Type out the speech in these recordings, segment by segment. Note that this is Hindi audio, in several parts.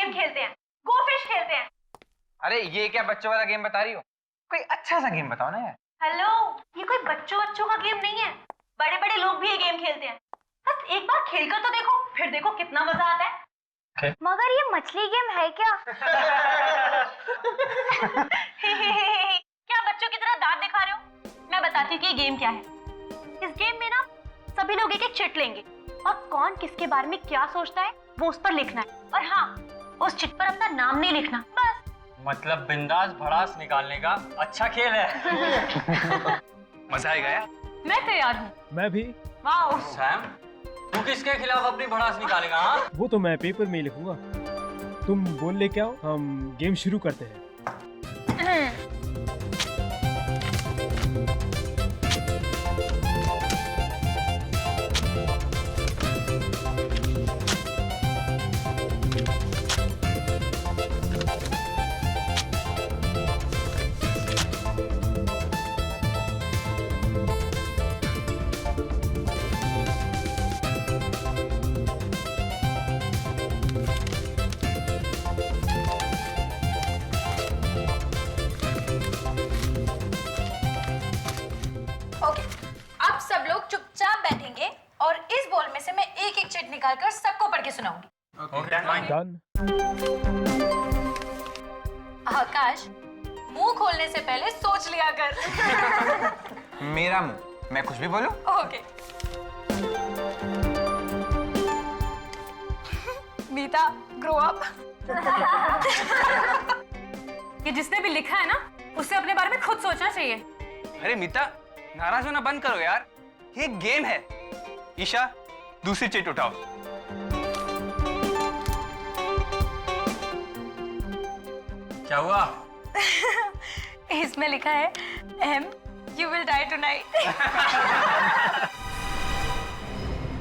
गेम खेलते हैं, गो फिश खेलते हैं। अरे ये क्या बच्चों वाला गेम बता रही हो? कोई अच्छा सा गेम बताओ ना यार। हेलो, ये कोई बच्चों का गेम नहीं है, बड़े बड़े लोग भी ये गेम खेलते हैं। बस एक बार खेल कर तो देखो, फिर देखो कितना मजा आता है। Okay. मगर ये मछली गेम है क्या? क्या बच्चों की तरह दांत दिखा रहे हो? मैं बताती हूँ कि ये गेम क्या है। इस गेम में ना सभी लोग एक एक चिट लेंगे और कौन किसके बारे में क्या सोचता है वो उस पर लिखना है। और हाँ, उस चिट पर अपना नाम नहीं लिखना, बस। मतलब बिंदास भड़ास निकालने का अच्छा खेल है। मजा आएगा यार। मैं तैयार हूँ। मैं भी। वाओ। सैम, तू किसके खिलाफ अपनी भड़ास निकालेगा? हाँ, वो तो मैं पेपर में ही लिखूंगा। तुम बोल ले क्या हो, हम गेम शुरू करते हैं। ओके, अब सब लोग चुपचाप बैठेंगे और इस बॉल में से मैं एक एक चिट निकालकर सबको पढ़ के सुनाऊंगी। डन। आकाश, मुंह खोलने से पहले सोच लिया कर। मेरा मुंह, मैं कुछ भी बोलूं? ओके। मीता, ग्रो अप। ये जिसने भी लिखा है ना, उसे अपने बारे में खुद सोचना चाहिए। अरे मीता, नाराज होना बंद करो यार, ये गेम है। ईशा, दूसरी चिट उठाओ। क्या हुआ? इसमें लिखा है M, you will die tonight.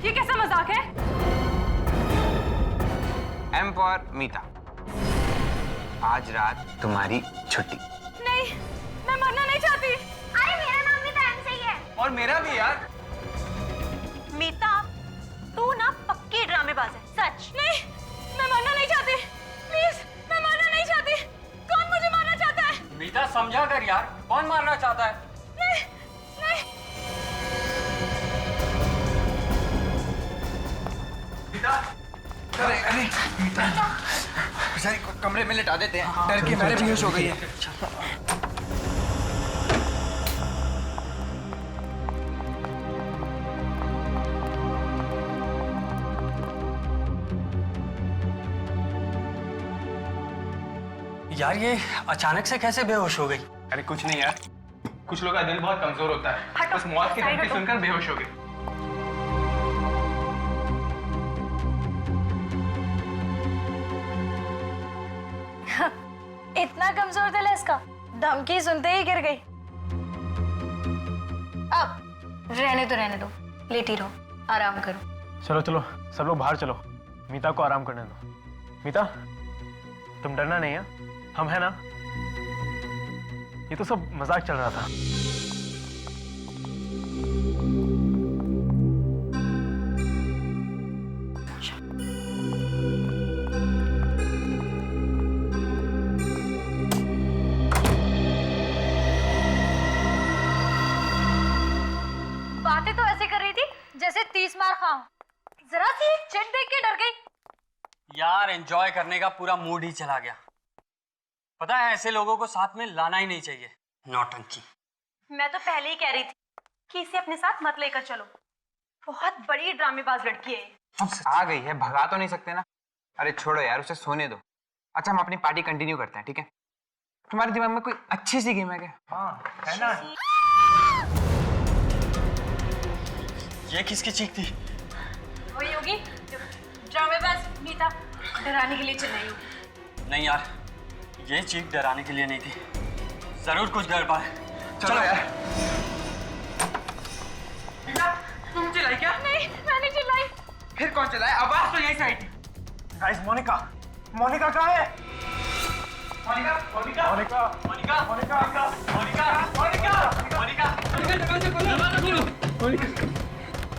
ये कैसा मजाक है? एम फॉर मीता, आज रात तुम्हारी छुट्टी। नहीं, मैं मरना नहीं चाहती। अरे मेरा नाम भी तो एम से ही है। और मेरा भी यार। मीता, तू ना पक्की ड्रामेबाज है, सच। नहीं, मैं मरना नहीं चाहती। प्लीज, मैं मरना नहीं चाहती। कौन मुझे मारना चाहता है? मीता समझा कर यार, कौन मारना चाहता है? नहीं, नहीं। मीता, अरे मीता, बेचारी को कमरे में लिटा देते हैं, डर के मारे बेहोश हो गई है। यार ये अचानक से कैसे बेहोश हो गई? अरे कुछ नहीं यार, कुछ लोगों का दिल बहुत कमजोर होता है, बस मौत की धमकी सुनकर बेहोश हो गए। इतना कमजोर दिल है इसका, धमकी सुनते ही गिर गई। अब रहने दो, लेटी रहो, आराम करो। चलो चलो, सब लोग बाहर चलो, मीता को आराम करने दो। मीता, तुम डरना नहीं है, हम है ना? ये तो सब मजाक चल रहा था। बातें तो ऐसे कर रही थी जैसे 30 मार खाऊं। जरा सी चिट देख के डर गई। यार एंजॉय करने का पूरा मूड ही चला गया। पता है, ऐसे लोगों को साथ में लाना ही नहीं चाहिए। नौटंकी। मैं तो पहले ही कह रही थी कि इसे अपने साथ मत लेकर चलो। बहुत बड़ी ड्रामेबाज लड़की है। आ गई है, भगा तो नहीं सकते ना। अरे छोड़ो यार, उसे सोने दो। अच्छा, हम अपनी पार्टी कंटिन्यू करते हैं, ठीक है? तुम्हारे दिमाग में कोई अच्छी सी गेम है क्या? हाँ, है ना? ये किसकी चीख थी? वही होगी ड्रामेबाज मीता डराने के लिए चिल्लाई होगी। नहीं यार, ये चीख डराने के लिए नहीं थी। जरूर कुछ गड़बड़ है। चलो यार। तुम चिल्लाई क्या? नहीं, मैंने चिल्लाई। फिर कौन चलाए? आवाज तो यही से आई थी। गाइस, मोनिका कहाँ है? मोनिका, मोनिका, मोनिका, मोनिका, मोनिका, मोनिका, मोनिका, मोनिका, मोनिका।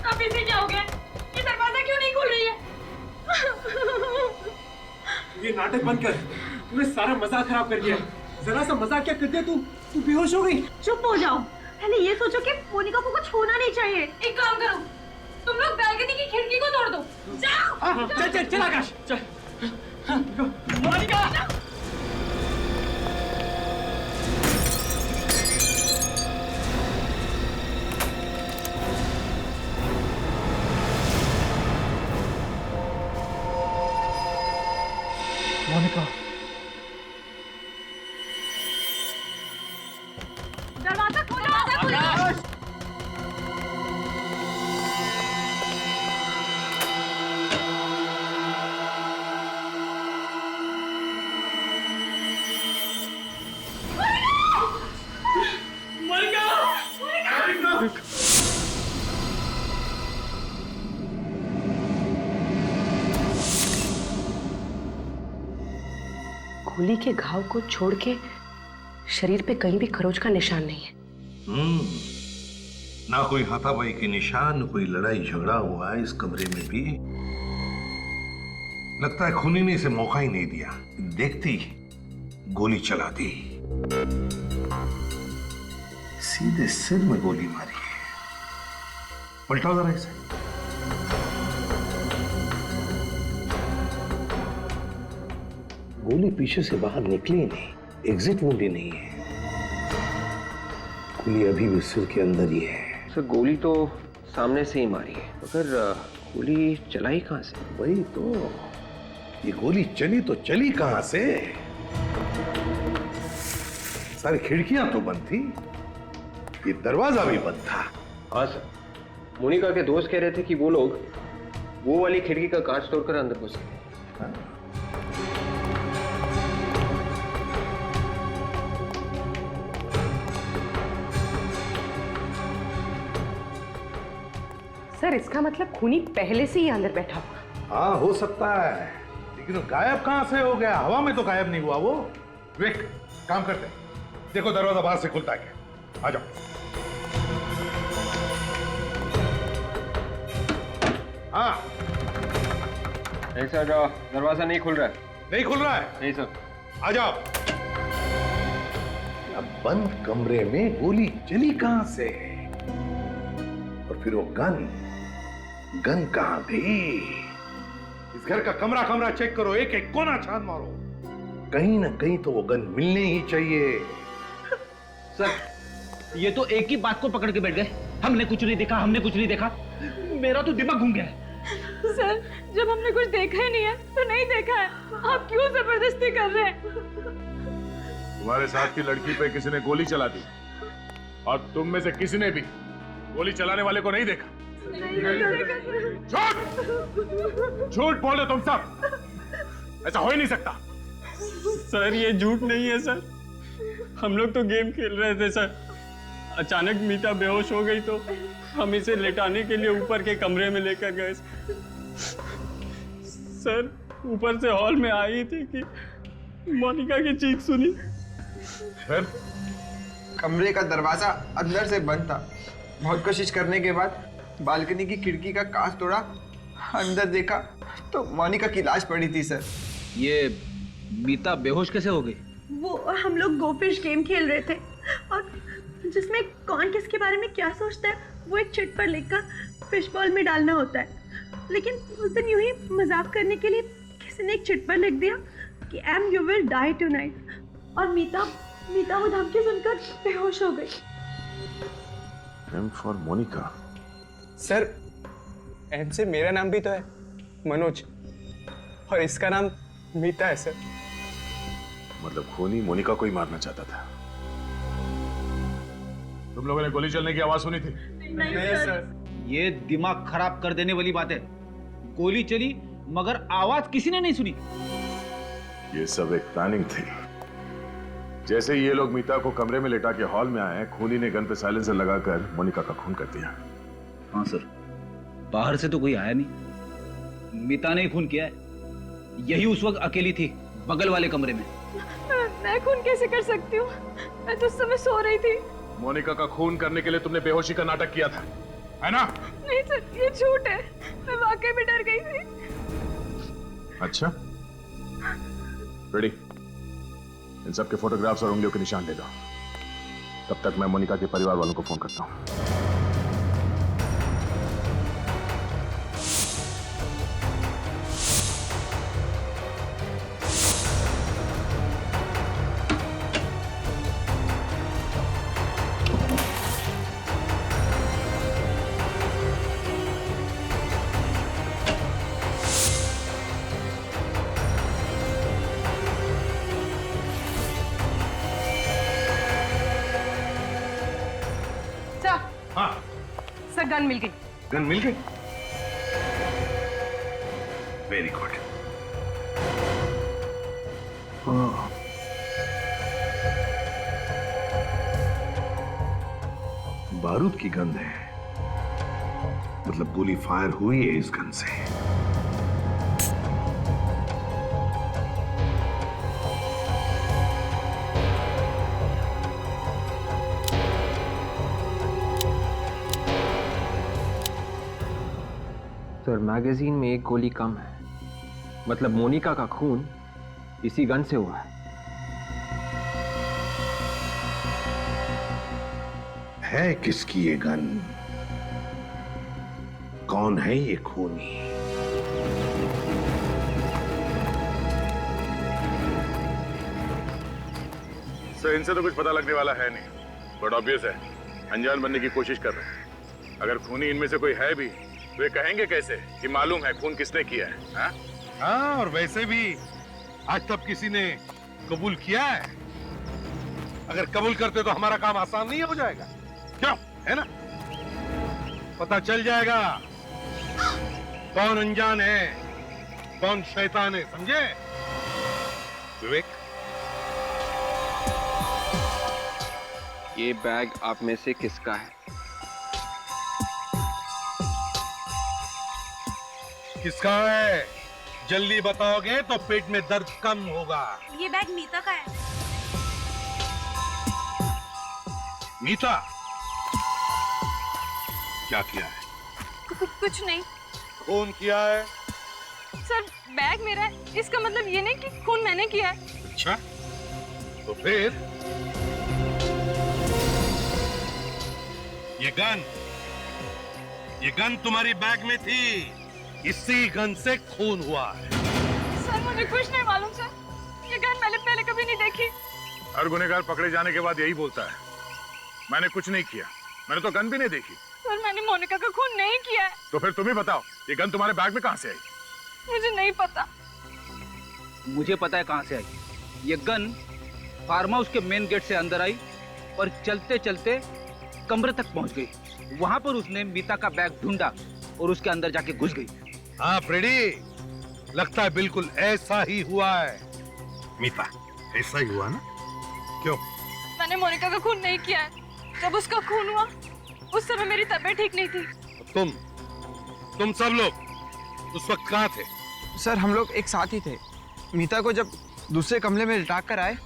अब इसे क्या हो गया? ये दरवाजा क्यों नहीं खुल रही है? ये नाटक बंद कर, तूने सारा मजाक खराब कर दिया। जरा सा मजाक क्या करते तू बेहोश हो गई। चुप हो जाओ। पहले ये सोचो कि मोनिका को कुछ होना नहीं चाहिए। एक काम करो, तुम लोग बैल्कनी की खिड़की को तोड़ दो। जाओ। चल चल चल आकाश चल। मोनिका मोनिका दरवाजा खोलो। आकाश गोली के घाव को छोड़ के शरीर पे कहीं भी खरोच का निशान नहीं है। ना कोई हाथापाई के निशान, कोई लड़ाई झगड़ा हुआ है इस कमरे में भी। लगता है खूनी ने इसे मौका ही नहीं दिया, देखती गोली चला दी। सीधे सिर में गोली मारी है। पलटाओ जरा इसे। गोली पीछे से बाहर निकली नहीं, एग्जिट वुंड ही नहीं है। गोली अभी भी सिर के अंदर ही है। सर गोली तो सामने से ही मारी है, मगर गोली चलाई कहां से? वही तो, ये गोली चली तो चली कहां से? सारी खिड़कियां तो बंद थी, ये दरवाजा भी बंद था। हाँ सर, मोनिका के दोस्त कह रहे थे कि वो लोग वो वाली खिड़की का कांच तोड़कर अंदर घुस गए। हाँ। सर इसका मतलब खूनी पहले से ही अंदर बैठा हुआ। हाँ हो सकता है, लेकिन वो गायब कहां से हो गया? हवा में तो गायब नहीं हुआ वो। विक, काम करते हैं, देखो दरवाजा बाहर से खुलता है क्या। आ जाओ। हाँ नहीं सर, दरवाजा नहीं खुल रहा है। नहीं खुल रहा है? नहीं सर। आ जाओ। अब बंद कमरे में गोली चली कहां से? और फिर वो गन कहां गई? इस घर का कमरा कमरा चेक करो, एक एक कोना छान मारो, कहीं ना कहीं तो वो गन मिलनी ही चाहिए। सर ये तो एक ही बात को पकड़ के बैठ गए, हमने कुछ नहीं देखा, हमने कुछ नहीं देखा। मेरा तो दिमाग घूम गया है। सर जब हमने कुछ देखा ही नहीं है तो नहीं देखा है, आप क्यों जबरदस्ती कर रहे हैं? तुम्हारे साथ की लड़की पे किसी ने गोली चला दी और तुम में से किसी ने भी गोली चलाने वाले को नहीं देखा। झूठ झूठ बोलो तुम सब, ऐसा हो ही नहीं सकता। सर ये झूठ नहीं है सर, हम लोग तो गेम खेल रहे थे सर। अचानक मीता बेहोश हो गई तो हम इसे लेटाने के लिए ऊपर के कमरे में लेकर गए। सर ऊपर से हॉल में आई थी कि मोनिका की चीख सुनी। फिर कमरे का दरवाजा अंदर से बंद था। बहुत कोशिश करने के बाद बालकनी की खिड़की का कांच तोड़ा, अंदर देखा तो मोनिका की लाश पड़ी थी सर। ये मीता बेहोश कैसे हो गई? वो हम लोग गोफिश गेम खेल रहे थे और जिसमें कौन किसके बारे में क्या सोचता है वो एक चिट पर लिखकर फिश बॉल में डालना होता है। लेकिन उस दिन यूं ही मजाक करने के लिए किसी ने एक चिट पर लिख दिया कि M you will die tonight, और मीता वो धमकी सुनकर बेहोश हो गई। M for Monica. Sir M से मेरा नाम भी तो है, मनोज, और इसका नाम मीता है सर। मतलब खूनी मोनिका को ही मारना चाहता था। तुम लोगों ने गोली चलने की आवाज सुनी थी? नहीं सर। ये दिमाग खराब कर देने वाली बात है। गोली चली मगर आवाज किसी ने नहीं सुनी। ये सब एक प्लानिंग थी। जैसे ही ये लोग मीता को कमरे में लेटा के हॉल में आए, खूनी ने गन पे साइलेंसर लगाकर मोनिका का खून कर दिया। हाँ सर, बाहर से तो कोई आया नहीं, मीता ने ही खून किया है। यही उस वक्त अकेली थी बगल वाले कमरे में। मैं खून कैसे कर सकती हूँ? मैं तो उस समय सो रही थी। मोनिका का खून करने के लिए तुमने बेहोशी का नाटक किया था, है ना? नहीं सर, ये झूठ है। मैं वाकई में डर गई थी। अच्छा, रेडी? इन सब के फोटोग्राफ्स और उंगलियों के निशान ले लो। तब तक मैं मोनिका के परिवार वालों को फोन करता हूं। सर गन मिल गई। गन मिल गई? Very good. बारूद की गंध है, मतलब गोली फायर हुई है इस गन से। सर मैगजीन में एक गोली कम है, मतलब मोनिका का खून इसी गन से हुआ है किसकी ये गन? कौन है ये खूनी? सर इनसे तो कुछ पता लगने वाला है नहीं, बट ऑब्वियस है अनजान बनने की कोशिश कर रहे हैं। अगर खूनी इनमें से कोई है भी, वे कहेंगे कैसे कि मालूम है खून किसने किया है? हाँ? हाँ, और वैसे भी आज तक किसी ने कबूल किया है? अगर कबूल करते तो हमारा काम आसान नहीं हो जाएगा, क्यों? है ना? पता चल जाएगा कौन अनजान है, कौन शैतान है, समझे? विवेक, ये बैग आप में से किसका है? किसका है? जल्दी बताओगे तो पेट में दर्द कम होगा। ये बैग मीता का है। मीता, क्या किया है? कुछ नहीं खून किया है? सर, बैग मेरा है, इसका मतलब ये नहीं कि खून मैंने किया है। अच्छा, तो फिर ये गन तुम्हारी बैग में थी, इसी गन से खून हुआ है। सर मुझे कुछ नहीं मालूम सर, ये गन मैंने पहले कभी नहीं देखी। हर गुनहगार पकड़े जाने के बाद यही बोलता है, मैंने कुछ नहीं किया, मैंने तो गन भी नहीं देखी। सर मैंने मोनिका का खून नहीं किया है। तो फिर तुम ही बताओ, ये गन तुम्हारे बैग में कहां से आई? मुझे नहीं पता। मुझे पता है कहां से आई। ये गन फार्म हाउस के मेन गेट से अंदर आई और चलते चलते कमरे तक पहुंच गई। वहां पर उसने मीता का बैग ढूंढा और उसके अंदर जाके घुस गई। हाँ फ्रेडी, लगता है बिल्कुल ऐसा ही हुआ है। मीता, ऐसा ही हुआ ना? क्यों? मैंने मोनिका का खून नहीं किया है। जब उसका खून हुआ उस समय मेरी तबीयत ठीक नहीं थी। तुम सब लोग उस वक्त कहाँ थे? सर हम लोग एक साथ ही थे। मीता को जब दूसरे कमरे में लिटा कर आए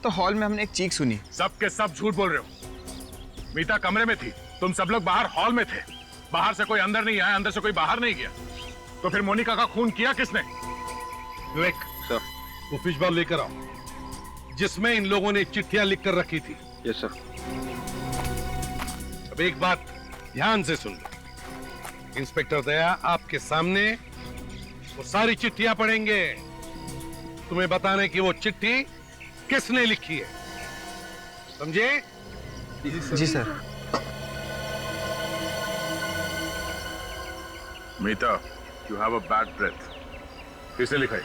तो हॉल में हमने एक चीख सुनी। सब के सब झूठ बोल रहे हो। मीता कमरे में थी, तुम सब लोग बाहर हॉल में थे। बाहर से कोई अंदर नहीं आया, अंदर से कोई बाहर नहीं गया। तो फिर मोनिका का खून किया किसने? विवेक सर। वो फिश बॉल लेकर आओ, जिसमें इन लोगों ने चिट्ठियां लिख कर रखी थी। Yes sir. अब एक बात ध्यान से सुन लो। इंस्पेक्टर दया आपके सामने वो सारी चिट्ठियां पढ़ेंगे, तुम्हें बताने की वो चिट्ठी किसने लिखी है, समझे? जी sir. Mita, you have a bad breath. किसने लिखा है?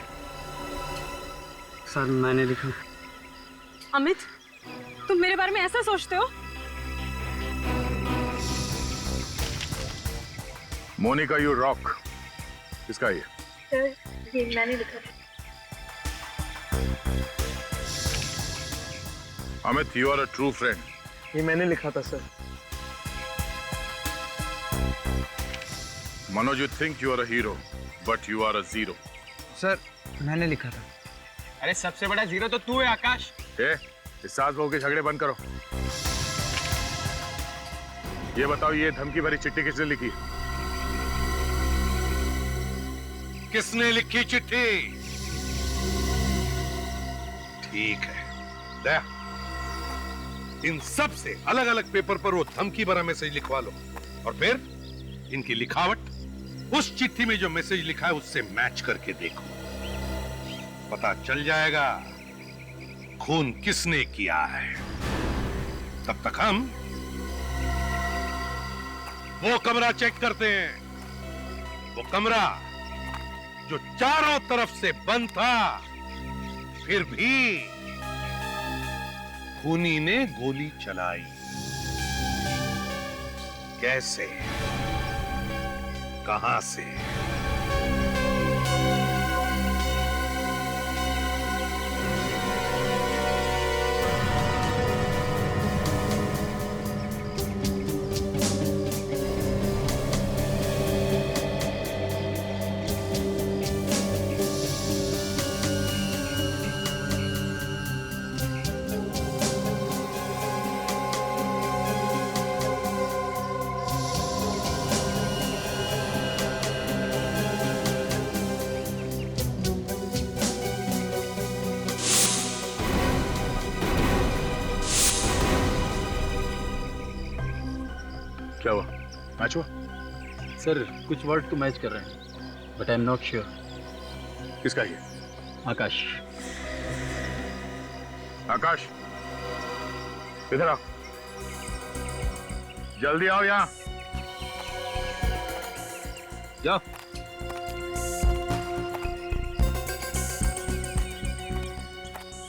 सर मैंने लिखा। अमित, तुम मेरे बारे में ऐसा सोचते हो? मोनिका यू रॉक, किसका ये? सर ये मैंने लिखा था। Amit, you are a true friend. ये मैंने लिखा था sir. Manoj, you think you are a hero, but you are a zero. Sir मैंने लिखा था। अरे सबसे बड़ा जीरो तो तू है आकाश। इस सास बहू के झगड़े बंद करो। ये बताओ, ये धमकी भरी चिट्ठी किसने लिखी? किसने लिखी चिट्ठी? ठीक है, दया इन सब से अलग अलग पेपर पर वो धमकी भरा मैसेज लिखवा लो और फिर इनकी लिखावट उस चिट्ठी में जो मैसेज लिखा है उससे मैच करके देखो। पता चल जाएगा खून किसने किया है। तब तक हम वो कमरा चेक करते हैं, वो कमरा जो चारों तरफ से बंद था, फिर भी खूनी ने गोली चलाई। कैसे, कहां से? क्या हुआ? मैच हुआ? सर कुछ वर्ड तो मैच कर रहे हैं but I am not sure. किसका ये? आकाश। आकाश, इधर आओ, जल्दी आओ यहाँ। जाओ।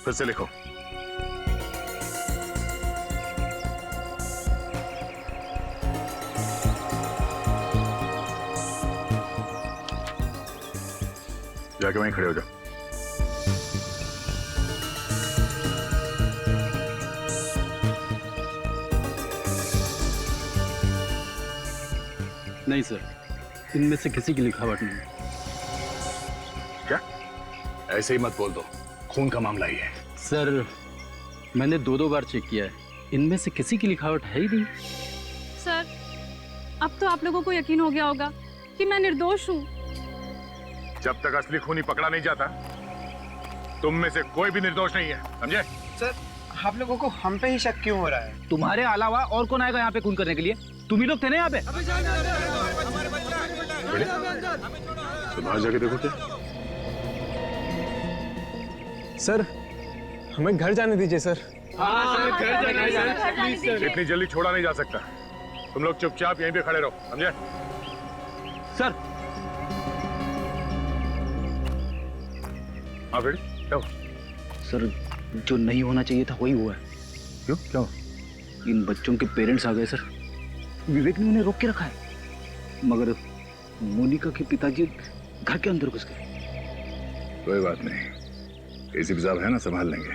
फिर से लिखो। जाके वहीं खड़े हो जाओ। नहीं सर, इनमें से किसी की लिखावट नहीं। क्या? ऐसे ही मत बोल दो, खून का मामला ही है। सर मैंने दो बार चेक किया है, इनमें से किसी की लिखावट है ही नहीं। सर अब तो आप लोगों को यकीन हो गया होगा कि मैं निर्दोष हूँ। जब तक असली खूनी पकड़ा नहीं जाता, तुम में से कोई भी निर्दोष नहीं है, समझे? सर, आप लोगों को हम पे ही शक क्यों हो रहा है? तुम्हारे अलावा और कौन आएगा यहाँ पे खून करने के लिए? तुम ही लोग थे ना यहाँ पे। तो बाहर जाके देखो क्या। सर हमें घर जाने दीजिए सर। इतनी जल्दी छोड़ा नहीं जा सकता। तुम लोग चुपचाप यहीं पे खड़े रहो, समझे? सर हाँ बेटी, क्या हुआ? सर जो नहीं होना चाहिए था वही हुआ है। क्यों? क्या हुआ? इन बच्चों के पेरेंट्स आ गए सर। विवेक ने उन्हें रोक के रखा है, मगर मोनिका के पिताजी घर के अंदर घुस गए। कोई बात नहीं, एसीपी साहब है ना, संभाल लेंगे।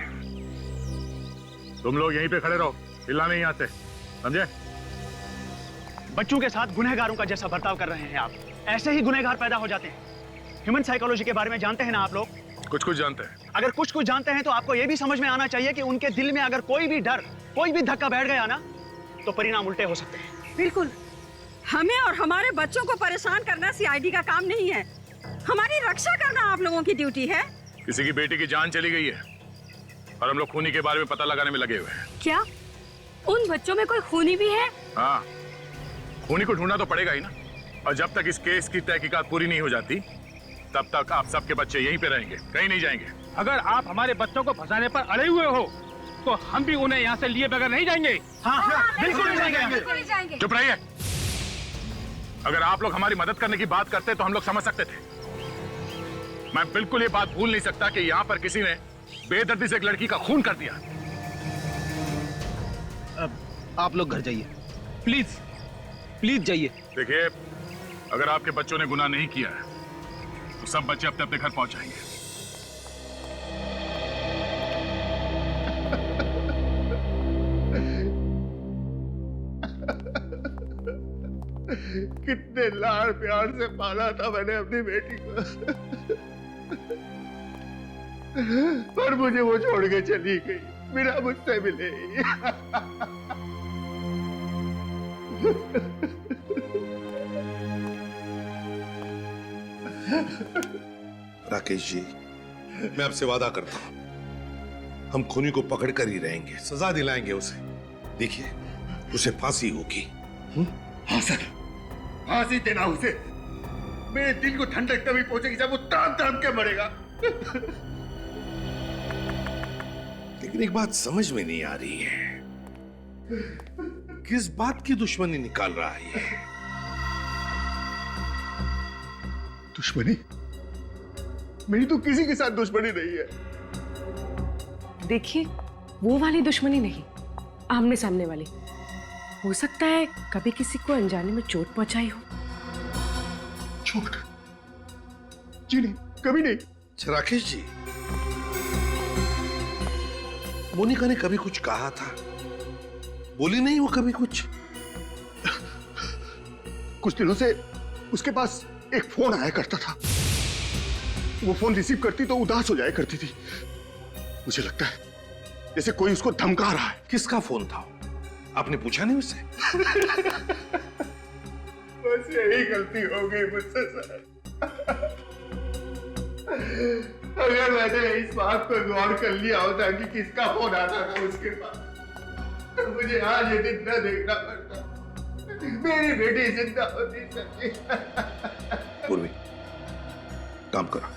तुम लोग यहीं पे खड़े रहो, हिलना नहीं यहाँ से, समझे? बच्चों के साथ गुनहगारों का जैसा बर्ताव कर रहे हैं आप, ऐसे ही गुनहगार पैदा हो जाते हैं। ह्यूमन साइकोलॉजी के बारे में जानते हैं ना आप लोग? कुछ जानते हैं। अगर कुछ जानते हैं तो आपको यह भी समझ में आना चाहिए कि उनके दिल में अगर कोई भी डर, कोई भी धक्का बैठ गया ना, तो परिणाम उल्टे हो सकते हैं। बिल्कुल, हमें और हमारे बच्चों को परेशान करना सीआईडी का काम नहीं है। हमारी रक्षा करना आप लोगों की ड्यूटी है। किसी की बेटी की जान चली गई है और हम लोग खूनी के बारे में पता लगाने में लगे हुए हैं। क्या उन बच्चों में कोई खूनी भी है? हाँ, खूनी को ढूंढना तो पड़ेगा ही ना। और जब तक इस केस की तहकीकात पूरी नहीं हो जाती, तब तक आप सबके बच्चे यहीं पे रहेंगे, कहीं नहीं जाएंगे। अगर आप हमारे बच्चों को फंसाने पर अड़े हुए हो तो हम भी उन्हें यहाँ से लिए बगैर नहीं जाएंगे। हाँ, बिल्कुल नहीं जाएंगे। चुप रहिए। अगर आप लोग हमारी मदद करने की बात करते तो हम लोग समझ सकते थे। मैं बिल्कुल ये बात भूल नहीं सकता कि यहाँ पर किसी ने बेदर्दी से एक लड़की का खून कर दिया। आप लोग घर जाइए, प्लीज प्लीज जाइए। देखिए, अगर आपके बच्चों ने गुनाह नहीं किया है तो सब बच्चे अपने अपने घर पहुंच जाएंगे। कितने लाड़ प्यार से पाला था मैंने अपनी बेटी को, पर मुझे वो छोड़ के चली गई, बिना मुझसे मिले। राकेश जी, मैं आपसे वादा करता हूं, हम खूनी को पकड़ कर ही रहेंगे, सजा दिलाएंगे उसे। देखिए, उसे फांसी होगी। हाँ सर, फांसी देना उसे। मेरे दिल को ठंडक तभी पहुंचेगी जब वो तान तान के मरेगा। लेकिन एक बात समझ में नहीं आ रही है, किस बात की दुश्मनी निकाल रहा है ये? दुश्मनी? मेरी तो किसी के साथ दुश्मनी नहीं है। देखिए, वो वाली दुश्मनी नहीं, आमने सामने वाली। हो सकता है कभी किसी को अनजाने में चोट पहुंचाई हो। चोट? जी नहीं, कभी नहीं। राकेश जी, मोनिका ने कभी कुछ कहा था? बोली नहीं वो कभी कुछ? कुछ दिनों से उसके पास एक फोन आया करता था। वो फोन रिसीव करती तो उदास हो जाया करती थी। मुझे लगता है जैसे कोई उसको धमका रहा है। किसका फोन था? आपने पूछा नहीं उससे? बस यही गलती हो गई मुझसे सर। अगर मैंने इस बात पर गौर कर लिया होता कि किसका फोन आता था उसके पास, तो मुझे आज ये दिन न देखना पड़ता। मेरी बेटी जिंदा होती सर। पूर्वी, काम करो,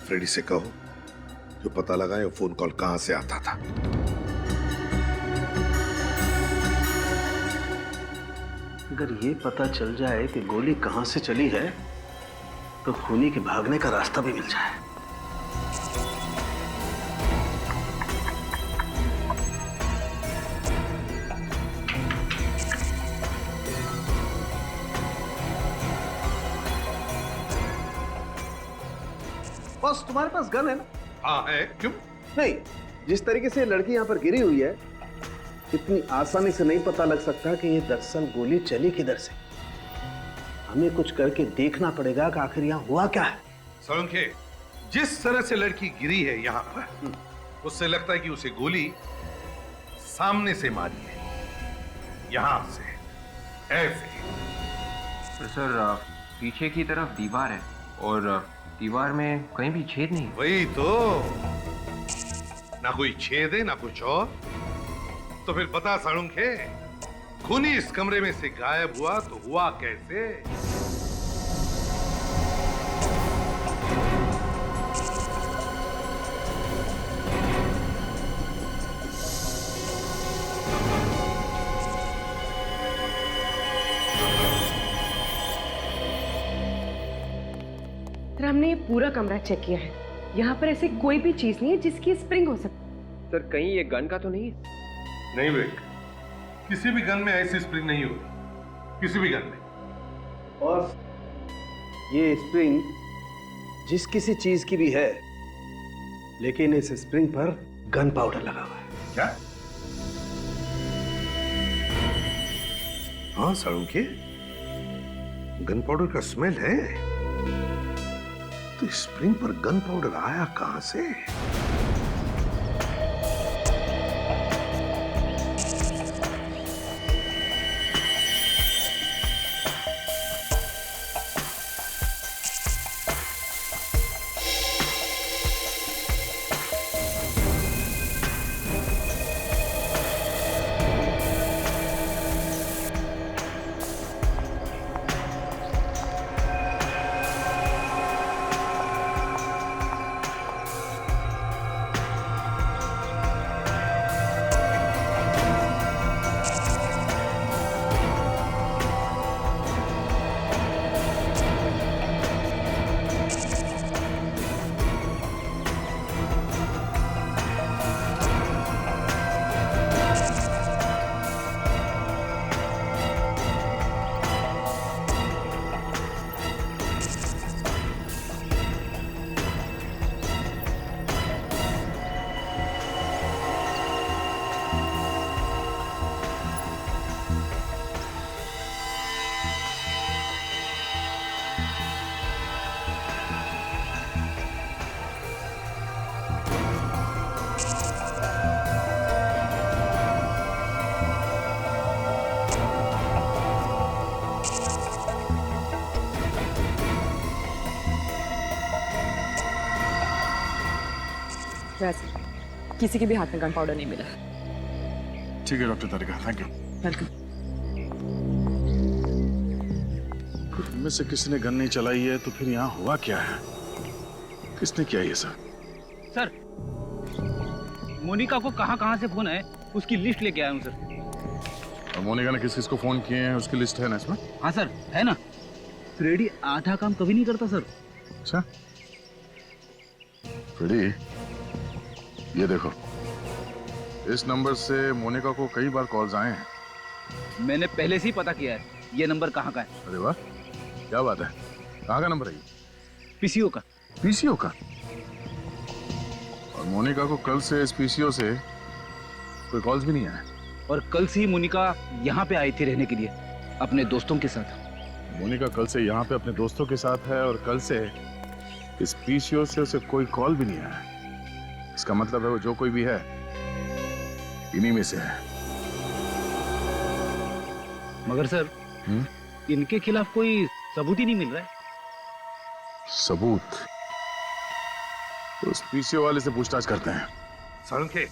फ्रेडी से कहो जो पता लगाए वो फोन कॉल कहां से आता था। अगर ये पता चल जाए कि गोली कहां से चली है तो खूनी के भागने का रास्ता भी मिल जाए। बस तुम्हारे पास गन है ना? हाँ है, क्यों? नहीं, जिस तरीके से लड़की यहाँ पर गिरी हुई है, इतनी आसानी से नहीं पता लग सकता कि ये दरअसल गोली चली किधर से। हमें कुछ करके देखना पड़ेगा कि आखिर यहाँ हुआ क्या है। सोलंके, जिस तरह से लड़की गिरी है यहाँ पर, उससे लगता है कि उसे गोली सामने से मारी है, यहाँ से, ऐसे। तो सर, पीछे की तरफ दीवार है और दीवार में कहीं भी छेद नहीं। वही तो, ना कोई छेद है ना कुछ और। तो फिर बता साळुंखे, खूनी इस कमरे में से गायब हुआ तो हुआ कैसे? सर, हमने ये पूरा कमरा चेक किया है। यहाँ पर ऐसी कोई भी चीज नहीं है जिसकी स्प्रिंग हो सकती। सर, कहीं ये गन का तो नहीं है? नहीं विवेक, किसी भी गन में ऐसी स्प्रिंग नहीं होगी, किसी भी गन में। और ये स्प्रिंग जिस किसी चीज की भी है, लेकिन इस स्प्रिंग पर गन पाउडर लगा हुआ है। क्या? हाँ साळुंखे, गन पाउडर का स्मेल है। तो स्प्रिंग पर गन पाउडर आया कहां से? किसी के भी हाथ में गन पाउडर नहीं मिला। ठीक है doctor Tarika, thank you. Welcome. इनमें से किसी ने गन नहीं चलाई है तो फिर यहाँ हुआ क्या है? किसने किया ये सब? सर, मोनिका को कहाँ से फोन है उसकी लिस्ट लेके आया हूँ सर। और मोनिका ने किस किस को फोन किए हैं उसकी लिस्ट है ना इसमें? हाँ सर, है ना। फ्रेडी आधा काम कभी नहीं करता सर। अच्छा फ्रेडी, ये देखो, इस नंबर से मोनिका को कई बार कॉल्स आए हैं। मैंने पहले से ही पता किया है ये नंबर कहाँ का है। अरे वाह, क्या बात है। कहाँ का नंबर है ये? पीसीओ का। पीसीओ का? और मोनिका को कल से इस पीसीओ से कोई कॉल्स भी नहीं आया। और कल से ही मोनिका यहाँ पे आई थी रहने के लिए अपने दोस्तों के साथ। मोनिका कल से यहाँ पे अपने दोस्तों के साथ है और कल से इस पीसीओ से उसे कोई कॉल भी नहीं आया। इसका मतलब है वो जो कोई भी है इन्हीं में से है। मगर सर इनके खिलाफ कोई सबूत ही नहीं मिल रहा है। सबूत? तो उस पीसीओ वाले से पूछताछ करते हैं। सालुंखे,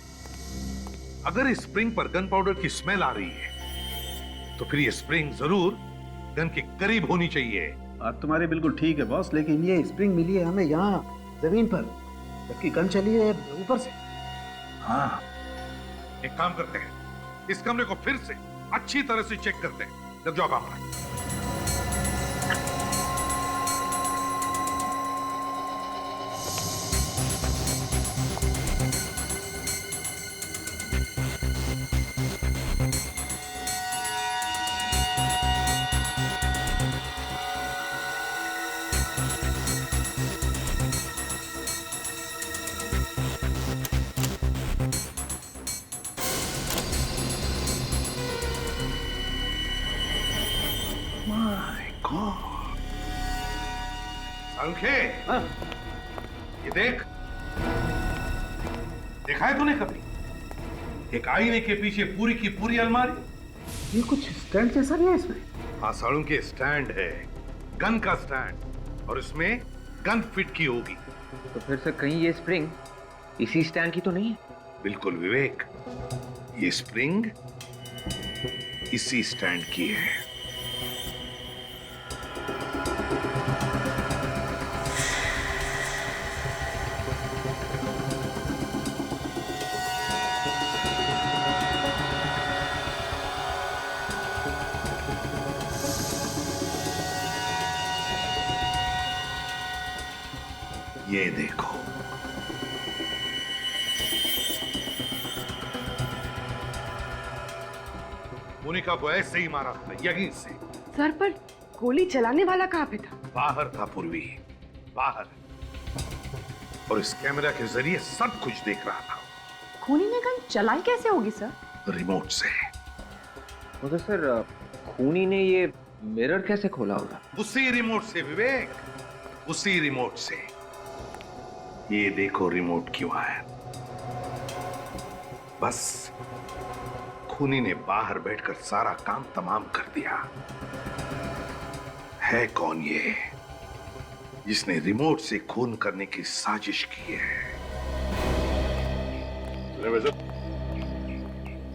अगर इस स्प्रिंग पर गन पाउडर की स्मेल आ रही है तो फिर ये स्प्रिंग जरूर गन के करीब होनी चाहिए। बात तुम्हारी बिल्कुल ठीक है बॉस, लेकिन ये स्प्रिंग मिली है हमें यहाँ जमीन पर, जबकि गन चली है ऊपर से। हाँ, एक काम करते हैं, इस कमरे को फिर से अच्छी तरह से चेक करते हैं। लग जाओ काम पर। सालुंखे, ये देख, देखा है तूने कभी एक आईने के पीछे पूरी की पूरी अलमारी? ये कुछ स्टैंड जैसा नहीं है इसमें? हाँ सालुंखे, स्टैंड है, गन का स्टैंड, और इसमें गन फिट की होगी। तो फिर से कहीं ये स्प्रिंग इसी स्टैंड की तो नहीं है? बिल्कुल विवेक, ये स्प्रिंग इसी स्टैंड की है। ये देखो, मोनिका को ऐसे ही मारा था, यहीं से। सर पर गोली चलाने वाला कहाँ पे था? बाहर था पूर्वी, बाहर, और इस कैमरा के जरिए सब कुछ देख रहा था। खूनी ने गन चलाई कैसे होगी सर? रिमोट से। मगर सर खूनी ने ये मिरर कैसे खोला होगा? उसी रिमोट से विवेक, उसी रिमोट से। ये देखो रिमोट की वायर। बस खूनी ने बाहर बैठकर सारा काम तमाम कर दिया। है कौन ये जिसने रिमोट से खून करने की साजिश की है?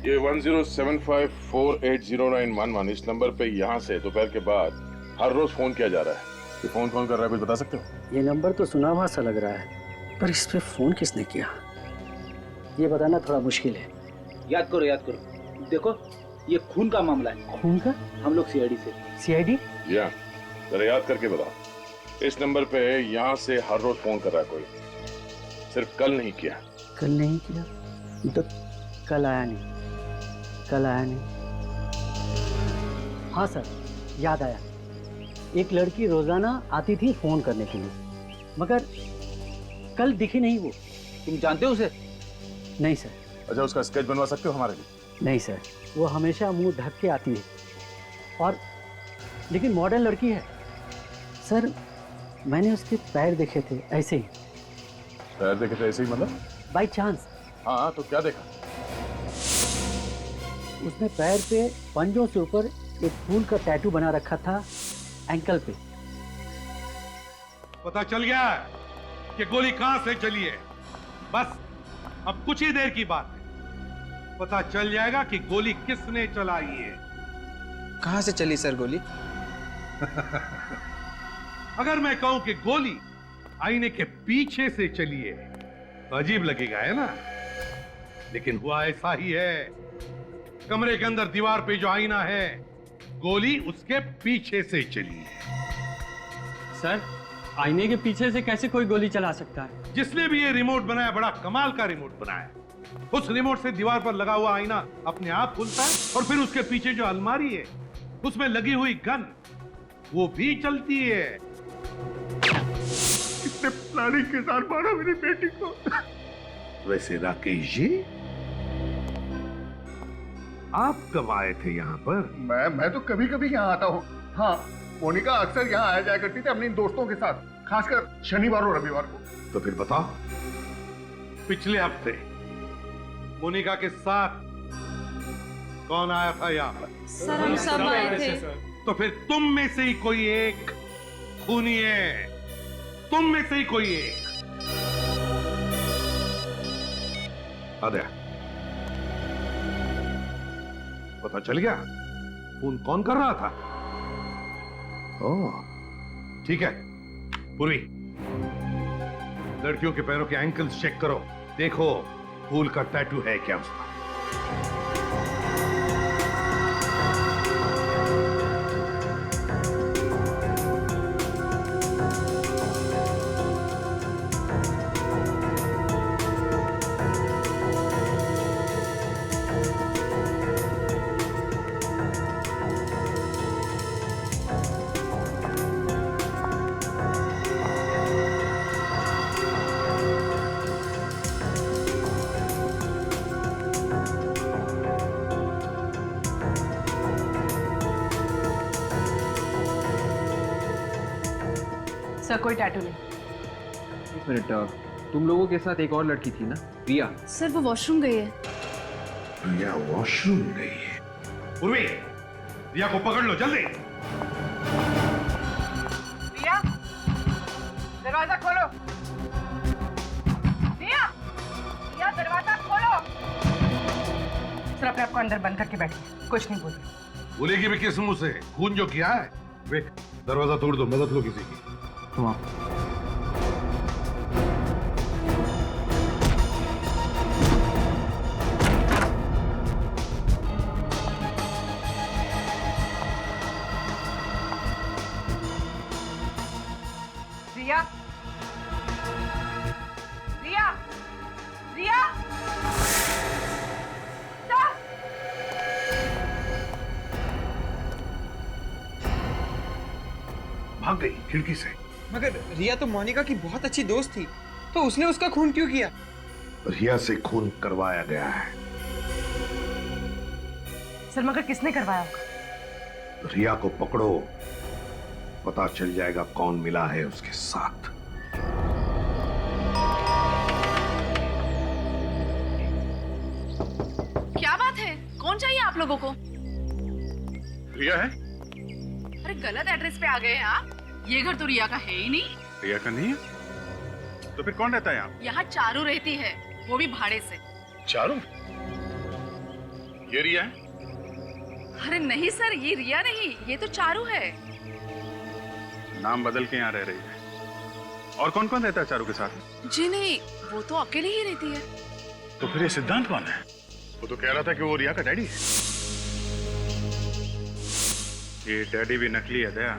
ये 1075480911 इस नंबर पे यहाँ से दोपहर के बाद हर रोज फोन किया जा रहा है। ये फोन कौन कर रहा है कुछ बता सकते हो? ये नंबर तो सुना हुआ सा लग रहा है, पर इस पे फोन किसने किया ये बताना थोड़ा मुश्किल है। याद करो, याद करो। देखो, ये खून का मामला है। खून का? हम लोग सीआईडी से। सीआईडी? या जरा याद करके बताओ। इस नंबर पे यहाँ से हर रोज फोन कर रहा है कोई, सिर्फ कल नहीं किया। कल नहीं किया तो कल आया नहीं, कल आया नहीं। हाँ सर, याद आया। एक लड़की रोजाना आती थी फोन करने के लिए, मगर कल दिखी नहीं वो। तुम जानते हो उसे? नहीं सर। अच्छा, उसका स्केच बनवा सकते हो हमारे लिए? नहीं सर, वो हमेशा मुंह ढक के आती है, और लेकिन मॉडर्न लड़की है सर। मैंने उसके पैर देखे थे ऐसे ही। पैर देखे थे ऐसे ही मतलब? By chance. हाँ, तो क्या देखा? उसने पैर पे पंजों से ऊपर एक फूल का टैटू बना रखा था एंकल पे। पता चल गया कि गोली कहां से चली है। बस अब कुछ ही देर की बात है, पता चल जाएगा कि गोली किसने चलाई है। कहां से चली सर गोली? अगर मैं कहूं कि गोली आईने के पीछे से चली है तो अजीब लगेगा, है ना? लेकिन हुआ ऐसा ही है। कमरे के अंदर दीवार पे जो आईना है, गोली उसके पीछे से चली है। सर, आईने के पीछे से कैसे कोई गोली चला सकता है? जिसने भी ये रिमोट बनाया, बड़ा कमाल का रिमोट बनाया। उस रिमोट से दीवार पर लगा हुआ आईना अपने आप खुलता है और फिर उसके पीछे जो अलमारी है, उसमें लगी हुई गन, वो भी चलती है। कितने प्लानिंग के साथ मारा मेरी बेटी को। वैसे राकेश जी, आप कब आए थे यहाँ पर? मैं तो कभी कभी यहाँ आता हूँ। हाँ, मोनिका अक्सर यहाँ आया जाया करती थी अपने दोस्तों के साथ, खासकर शनिवार और रविवार को। तो फिर बताओ, पिछले हफ्ते मोनिका के साथ कौन आया था यहाँ पर? सर, हम सब आए थे। तो फिर तुम में से ही कोई एक खूनी है। तुम में से ही कोई एक। आद्या, पता चल गया फोन कौन कर रहा था? ओह, ठीक है। पूर्वी, लड़कियों के पैरों के एंकल्स चेक करो, देखो फूल का टैटू है क्या उसका। सर, कोई टैटू नहीं। एक मिनट, तुम लोगों के साथ एक और लड़की थी ना, रिया? सर, वो वॉशरूम गई है। रिया वॉशरूम गई है। पूर्वी, रिया को पकड़ लो जल्दी। रिया, दरवाजा खोलो। रिया, रिया, दरवाजा खोलो। सर, अपने आप को अंदर बंद करके बैठिए, कुछ नहीं बोलिए। बोलेगी भी किस मुंह से? खून जो किया है। वे, दरवाजा तोड़ दो, मदद लो किसी की। रिया, रिया, रिया, भाग गई खिड़की से। मगर रिया तो मोनिका की बहुत अच्छी दोस्त थी, तो उसने उसका खून क्यों किया? रिया से खून करवाया गया है। सर, मगर किसने करवाया होगा? रिया को पकड़ो, पता चल जाएगा कौन मिला है उसके साथ। क्या बात है? कौन चाहिए आप लोगों को? रिया है? अरे, गलत एड्रेस पे आ गए हैं आप। ये घर तो रिया का है ही नहीं। रिया का नहीं है? तो फिर कौन रहता है यहाँ? यहाँ चारू रहती है, वो भी भाड़े से। चारू? ये रिया है? अरे नहीं सर, ये रिया नहीं, ये तो चारू है। नाम बदल के यहाँ रह रही है। और कौन कौन रहता है चारू के साथ? जी नहीं, वो तो अकेले ही रहती है। तो फिर ये सिद्धांत कौन है? वो तो कह रहा था कि वो रिया का डैडी है। ये डैडी भी नकली है दया।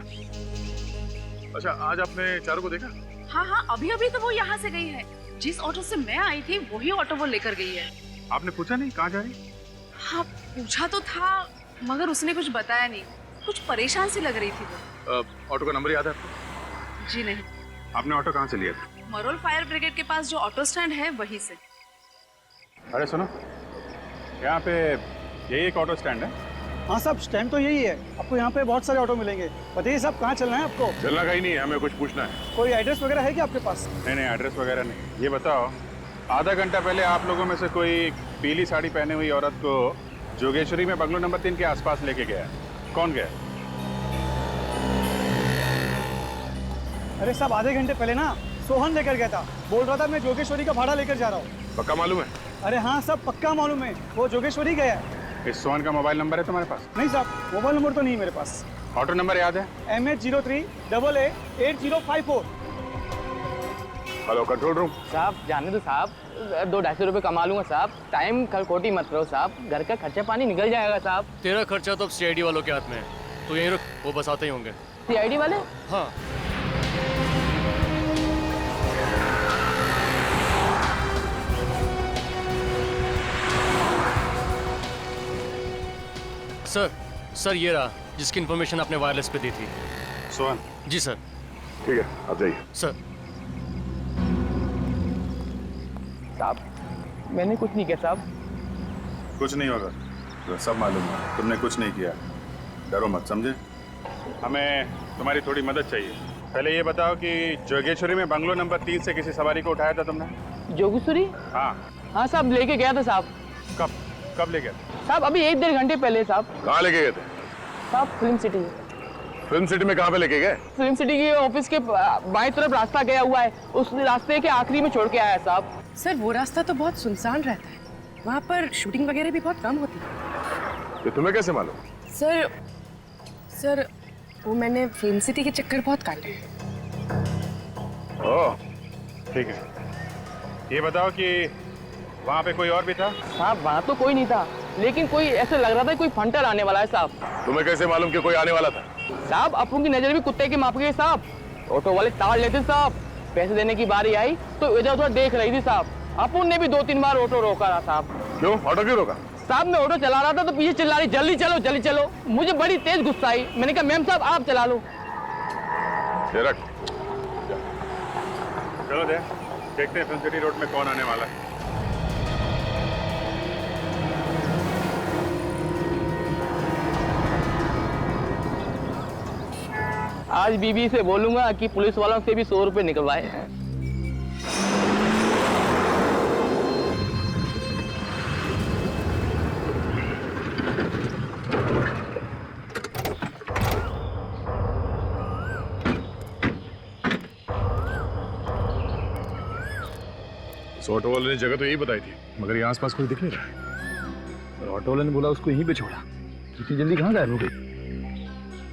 अच्छा, आज आपने चारू को देखा? हाँ हाँ, अभी अभी तो वो यहाँ से गई है। जिस ऑटो से मैं आई थी वही ऑटो वो लेकर गई है। आपने पूछा नहीं कहाँ जा रही? हाँ, पूछा तो था, मगर उसने कुछ बताया नहीं। कुछ परेशान सी लग रही थी वो। ऑटो का नंबर याद है आपको? जी नहीं। आपने ऑटो कहाँ से लिया था? मरोल फायर ब्रिगेड के पास जो ऑटो स्टैंड है वहीं से। अरे सुनो, यहाँ पे यही एक ऑटो स्टैंड है। हाँ साहब, स्टैंड तो यही है। आपको यहाँ पे बहुत सारे ऑटो मिलेंगे। बताइए साहब, कहाँ चलना है आपको? चलना कहीं नहीं है, हमें कुछ पूछना है। कोई एड्रेस वगैरह है क्या आपके पास? नहीं, एड्रेस वगैरह नहीं। ये बताओ, आधा घंटा पहले आप लोगों में से कोई पीली साड़ी पहने हुई औरत को जोगेश्वरी में बंगलो नंबर 3 के आसपास लेके गया, कौन गया? अरे साहब, आधे घंटे पहले ना सोहन लेकर गया था। बोल रहा था मैं जोगेश्वरी का भाड़ा लेकर जा रहा हूँ। पक्का मालूम है? अरे हाँ सब पक्का मालूम है, वो जोगेश्वरी गया है। इस सोहन का मोबाइल नंबर है तुम्हारे पास? नहीं साहब, मोबाइल नंबर तो नहीं मेरे पास। ऑटो नंबर याद है? MH03AA8054। Hello control room. साहब जाने दो साहब, 200-250 रुपए कमा लूंगा साहब। टाइम खलखोटी मत रहो साहब, घर का खर्चा पानी निकल जाएगा साहब। तेरा खर्चा तो CID वालों के हाथ में है, तो यहीं रुक, वो बस आते ही होंगे। CID वाले? हाँ। सर ये रहा जिसकी इन्फॉर्मेशन आपने वायरलेस पे दी थी। सोहन? जी सर। ठीक है, आप जाइए। सर। साहब मैंने कुछ नहीं किया साहब। कुछ नहीं होगा, तो सब मालूम है तुमने कुछ नहीं किया। डरो मत, समझे? हमें तुम्हारी थोड़ी मदद चाहिए। पहले ये बताओ कि जोगेश्वरी में बंगलो नंबर 3 से किसी सवारी को उठाया था तुमने? जोगेश्वरी? हाँ साहब लेके गया था साहब। कब ले गया? साहब अभी 1-1.5 घंटे पहले साहब। कहाँ लेके गए थे? साहब फिल्म सिटी। फिल्म सिटी में कहाँ पे लेके गए? फिल्म सिटी के ऑफिस के बाएं तरफ रास्ता गया हुआ है, उस रास्ते के आखिरी में छोड़ के आया है साहब। सर वो रास्ता तो बहुत सुनसान रहता है, वहाँ पर शूटिंग वगैरह भी बहुत कम होती है। ये तुम्हें कैसे मालूम? सर वो मैंने फिल्म सिटी के चक्कर बहुत काटे हैं। ओह ठीक है, ये बताओ कि वहाँ पे कोई और भी था? साहब वहाँ तो कोई नहीं था, लेकिन कोई ऐसे लग रहा था कोई फंटर आने वाला है साहब। तुम्हें कैसे मालूम कि कोई आने वाला था? साहब अपुन की नजर भी कुत्ते के माप गई साहब। ऑटो वाले ताड़ लेते साहब, पैसे देने की बारी आई तो इधर उधर देख रही थी साहब। अपुन ने भी 2-3 बार ऑटो रोका रहा साहब। क्यों? ऑटो क्यों रोका? साहब मैं ऑटो चला रहा था तो पीछे चिल्ला रही जल्दी चलो जल्दी चलो। मुझे बड़ी तेज गुस्सा आई, मैंने कहा मैम साहब आप चला लो। चलो देखते हैं फिल्म सिटी रोड में कौन आने वाला है। आज बीबी से बोलूंगा कि पुलिस वालों से भी 100 रुपए निकलवाए हैं। ऑटो वाले ने जगह तो यही बताई थी, मगर यहाँ आसपास कोई दिख नहीं रहा है। ऑटो वाले ने बोला उसको यहीं पे छोड़ा, इतनी जल्दी कहाँ गायब हो गई?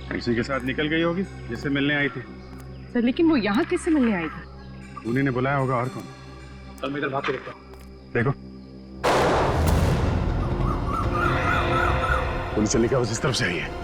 किसी के साथ निकल गई होगी जिससे मिलने आई थी। सर लेकिन वो यहाँ किससे मिलने आई थी? उन्हीं ने बुलाया होगा, और कौन? चल मैं इधर भाग के देखता हूँ। देखो पुलिस चलने की आवाज इस तरफ से आई है।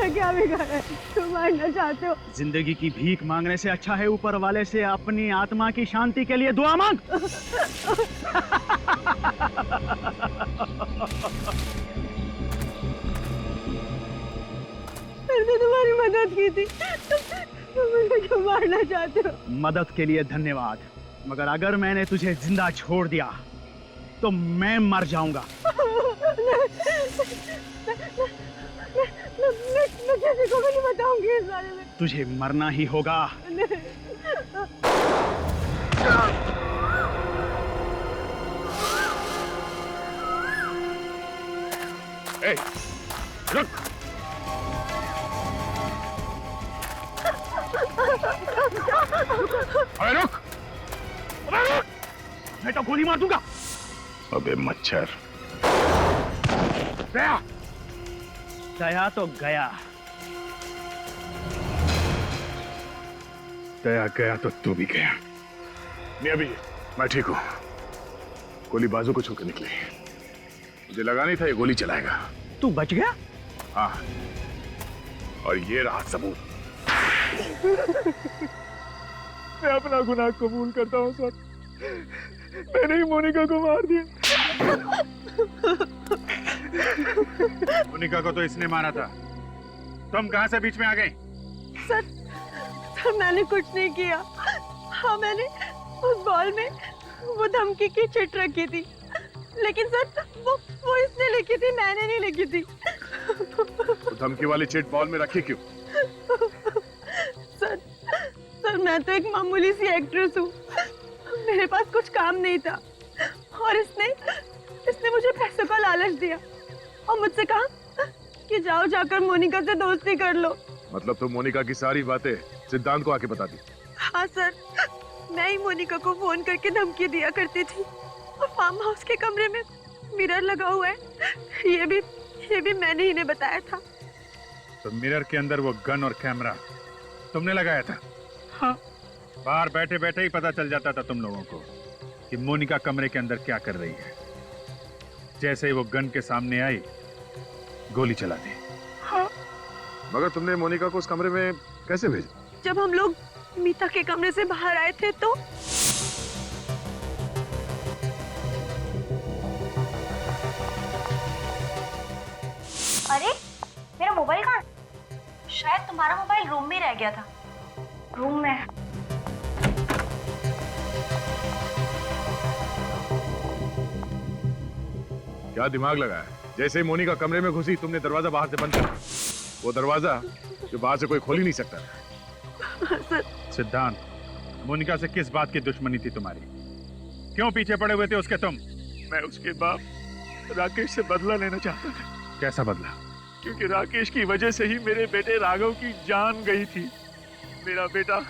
क्या बिगाड़ा है? तुम मारना चाहते हो? जिंदगी की भीख मांगने से अच्छा है ऊपर वाले से अपनी आत्मा की शांति के लिए दुआ मांग। मैंने तुम्हारी मदद की थी, तुम मुझे क्यों मारना चाहते हो? मदद के लिए धन्यवाद, मगर अगर मैंने तुझे जिंदा छोड़ दिया तो मैं मर जाऊंगा। मैं किसी को भी नहीं बताऊंगी इस बारे में। तुझे मरना ही होगा। रुक। अरे रुक, मैं तो गोली मार दूंगा। अबे मच्छर। दया तो गया। दया गया तो तू भी गया। मैं ठीक हूँ। गोली बाजू को छूकर निकली, मुझे लगा नहीं था ये गोली चलाएगा। तू बच गया? हाँ, और ये रहा सबूत। मैं अपना गुनाह कबूल करता हूँ सर, मैंने ही मोनिका को मार दिया। मोनिका को तो इसने मारा था, तुम कहां से बीच में आ गई? सर मैंने कुछ नहीं किया, हाँ, मैंने उस बॉल में वो धमकी की चिट रखी थी, लेकिन सर वो इसने लिखी थी, मैंने नहीं लिखी थी। तो धमकी वाली चिट बॉल में रखी क्यों? सर मैं तो एक मामूली सी एक्ट्रेस हूँ, मेरे पास कुछ काम नहीं था और इसने मुझे पैसों का लालच दिया और मुझसे कहा कि जाओ जाकर मोनिका से दोस्ती कर लो। मतलब तुम मोनिका की सारी बातें सिद्धांत को आके बता दी? हाँ सर, मैं ही मोनिका को फोन करके धमकी दिया करती थी और फार्म हाउस के कमरे में मिरर लगा हुआ है, ये भी मैंने ही ने बताया था। तो मिरर के अंदर वो गन और कैमरा तुमने लगाया था? हाँ। बाहर बैठे बैठे ही पता चल जाता था तुम लोगों को कि मोनिका कमरे के अंदर क्या कर रही है। जैसे ही वो गन के सामने आई, गोली चला दी। हाँ। मगर तुमने मोनिका को उस कमरे में कैसे भेजा? जब हम लोग मीता के कमरे से बाहर आए थे तो अरे मेरा मोबाइल कहाँ? शायद तुम्हारा मोबाइल रूम में रह गया था। रूम में। क्या दिमाग लगाया? जैसे ही मोनिका कमरे में घुसी तुमने दरवाजा बाहर से बंद कर दिया। वो दरवाजा जो बाहर से कोई खोल ही नहीं सकता। सिद्धांत, मोनिका से किस बात की दुश्मनी थी तुम्हारी? क्यों पीछे पड़े हुए थे उसके तुम? मैं उसके बाप राकेश से बदला लेना चाहता था। कैसा बदला? क्योंकि राकेश की वजह से ही मेरे बेटे राघव की जान गई थी। मेरा बेटा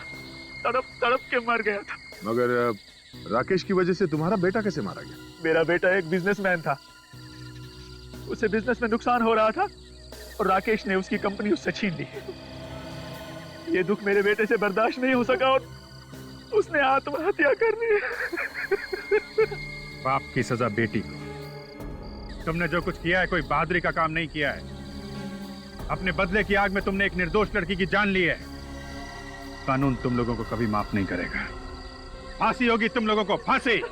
तड़प तड़प के मर गया था। मगर राकेश की वजह से तुम्हारा बेटा कैसे मारा गया? मेरा बेटा एक बिजनेसमैन था, उसे बिजनेस में नुकसान हो रहा था और राकेश ने उसकी कंपनी उससे छीन ली। ये दुख मेरे बेटे से बर्दाश्त नहीं हो सका और उसने आत्महत्या कर ली। बाप की सजा बेटी को। तुमने जो कुछ किया है कोई बहादुरी का काम नहीं किया है। अपने बदले की आग में तुमने एक निर्दोष लड़की की जान ली है। कानून तुम लोगों को कभी माफ नहीं करेगा। फांसी होगी तुम लोगों को, फांसी।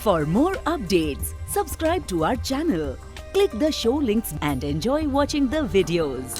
For more updates, subscribe to our channel, click the show links and enjoy watching the videos.